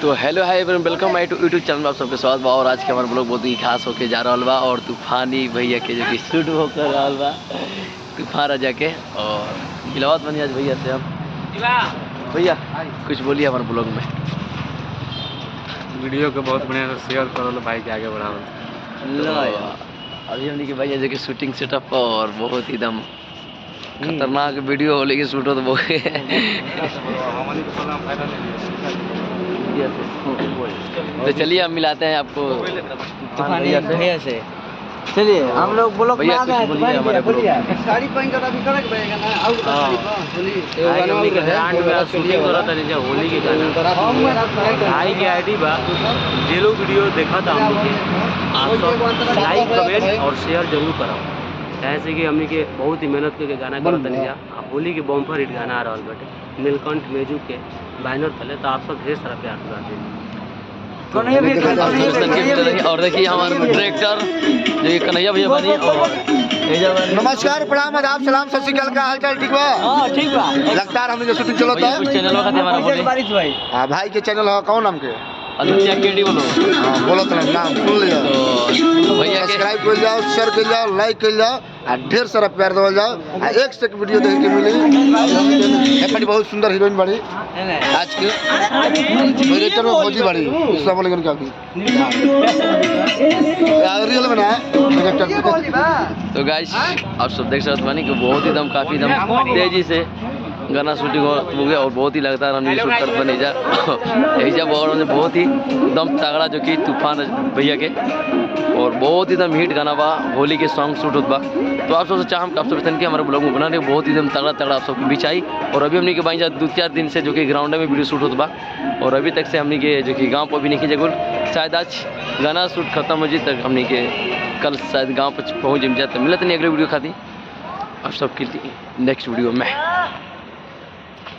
तो hello hi everyone, welcome माय two YouTube channel. आप सबके स्वागत बा। और आज के हमारे ब्लॉग बहुत ही खास होके जा रहा बा और तूफानी भैया के जो कि शूट होकर रहा बा तूफान राजा के। और मिलवात बनी आज भैया से हम। भैया कुछ बोलिए हमारे ब्लॉग में। वीडियो को बहुत बढ़िया से शेयर करो भाई के आगे बढ़ाओ। लो यार अभी हमने के भैया जो कि शूटिंग सेटअप और बहुत एकदम खतरनाक वीडियो लेके शूट हो तो बहुत तो चलिए हम मिलाते हैं आपको भैया से। चलिए हम लोग ब्लॉग में आ गए। बोलिए हमारे ब्लॉग में। साड़ी पहन कर अभी करक बनेगा ना आउट साड़ी पर बोलिए होली के ब्रांड में शूटिंग करत है जे होली के गाना भाई के आईडी बा जे लोग वीडियो देखा था हम लोग के आप सब लाइक कमेंट और शेयर जरूर कराओ। ऐसे कि हमने के बहुत ही मेहनत करके गाना करत है जा होली के बम्पर हिट गाना आ रहल बाटे नीलकंठ मेजू के बैनर तले। तो आप सब ढेर सारा प्यार कर दें। और देखिए हमारे डायरेक्टर जो कि कन्हैया भैया बनी और नमस्कार, प्रणाम, आदाब, सलाम, सत श्री अकाल। का हाल चाल ठीक बा? हां ठीक बा। लगातार हमने जो शूटिंग चलो था कुछ चैनल का हमारा बोले बारिश भाई। हां भाई के चैनल है कौन नाम के? आदित्य केडी बोलो। हां बोलो तो नाम सुन लिया। तो भैया के सब्सक्राइब कर जाओ, शेयर कर जाओ, लाइक कर जाओ और ढेर सारा प्यार दो जाओ। एक से एक वीडियो देख के मिली हमारी बहुत सुंदर हीरोइन बड़ी आज के डायरेक्टर में फौजी बड़ी इसका बोलेंगे क्या की रियल बना डायरेक्टर। तो गाइस आप सब देख सकते बानी कि बहुत ही दम काफ़ी दम तेजी से गाना शूटिंग हो गया और बहुत ही लगातार हमने शूट कर बने जा एजा बहुत ही दम तगड़ा जो कि तूफान भैया के और बहुत ही दम हिट गाना बा होली के सॉन्ग शूट होत बा। तो आप सबसे चाहम कि आप सब तन के हमारे ब्लॉग में बना रहे बहुत ही दम तगड़ा आप सबके बीच आई। और अभी हमने के बाई जा 2-4 दिन से जो कि ग्राउंड में वीडियो शूट होत बा और अभी तक से हमने के जो कि गाँव पर भी नहीं जगुल शायद आज गाना शूट खत्म हो जाए तक हमने के कल शायद गाँव पर पहुँच जाए। तो मिलते नहीं अगले वीडियो खाती आप सबके लिए नेक्स्ट वीडियो में।